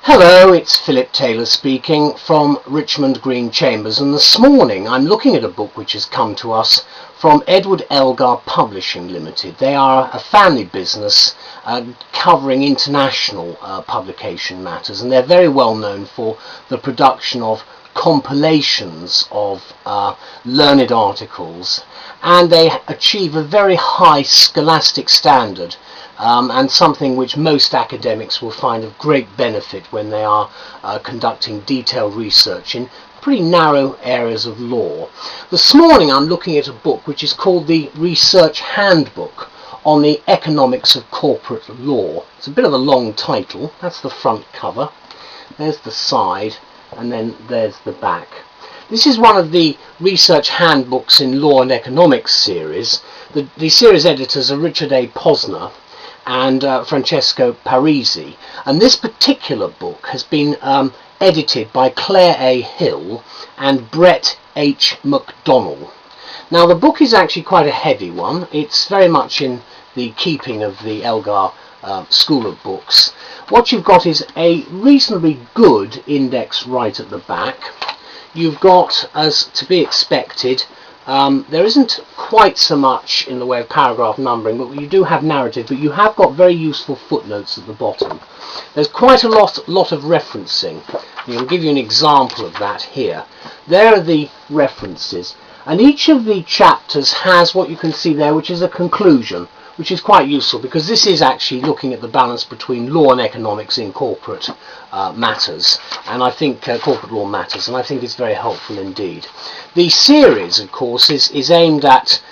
Hello, it's Philip Taylor speaking from Richmond Green Chambers, and this morning I'm looking at a book which has come to us from Edward Elgar Publishing Limited. They are a family business covering international publication matters, and they're very well known for the production of compilations of learned articles, and they achieve a very high scholastic standard. And something which most academics will find of great benefit when they are conducting detailed research in pretty narrow areas of law. This morning I'm looking at a book which is called the Research Handbook on the Economics of Corporate Law. It's a bit of a long title. That's the front cover. There's the side, and then there's the back. This is one of the research handbooks in Law and Economics series. The series editors are Richard A. Posner and Francesco Parisi, and this particular book has been edited by Claire A. Hill and Brett H. McDonnell. Now, the book is actually quite a heavy one. It's very much in the keeping of the Elgar school of books. What you've got is a reasonably good index right at the back. You've got, as to be expected, there isn't quite so much in the way of paragraph numbering, but you do have narrative, but you have got very useful footnotes at the bottom. There's quite a lot of referencing. I'll give you an example of that here. There are the references, and each of the chapters has what you can see there, which is a conclusion, which is quite useful because this is actually looking at the balance between law and economics in corporate matters, and I think corporate law matters, and I think it's very helpful indeed. The series, of course, is aimed at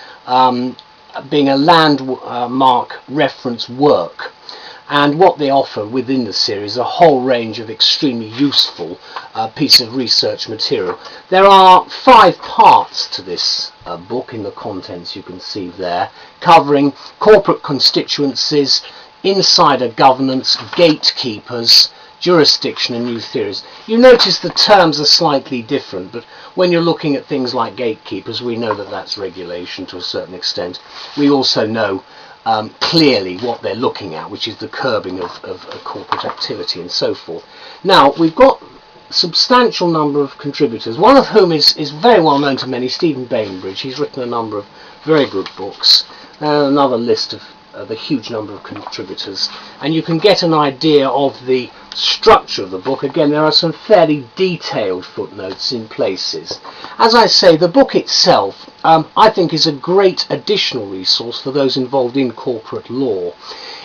being a landmark reference work, and what they offer within the series is a whole range of extremely useful pieces of research material. There are 5 parts to this book in the contents you can see there, covering corporate constituencies, insider governance, gatekeepers, jurisdiction and new theories. You notice the terms are slightly different, but when you're looking at things like gatekeepers, we know that that's regulation to a certain extent. We also know clearly what they're looking at, which is the curbing of corporate activity and so forth. Now, we've got a substantial number of contributors, one of whom is very well known to many, Stephen Bainbridge. He's written a number of very good books. Another list of the huge number of contributors, and you can get an idea of the structure of the book. Again, there are some fairly detailed footnotes in places. As I say, the book itself I think is a great additional resource for those involved in corporate law.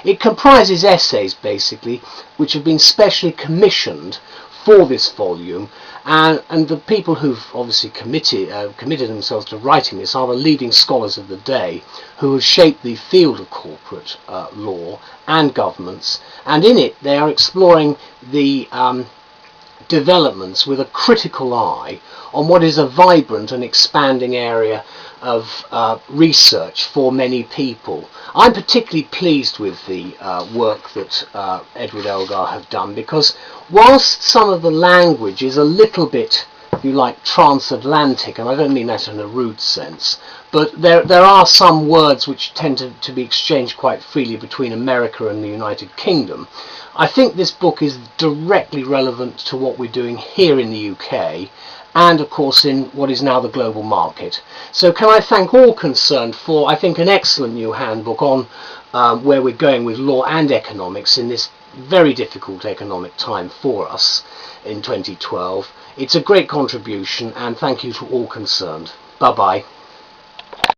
It comprises essays basically which have been specially commissioned for this volume, and the people who've obviously committed themselves to writing this are the leading scholars of the day who have shaped the field of corporate law and governments, and in it they are exploring the developments with a critical eye on what is a vibrant and expanding area of research for many people. I'm particularly pleased with the work that Edward Elgar have done, because whilst some of the language is a little bit, if you like, transatlantic, and I don't mean that in a rude sense, but there are some words which tend to be exchanged quite freely between America and the United Kingdom. I think this book is directly relevant to what we're doing here in the UK, and of course in what is now the global market. So can I thank all concerned for, I think, an excellent new handbook on where we're going with law and economics in this very difficult economic time for us in 2012. It's a great contribution, and thank you to all concerned. Bye bye.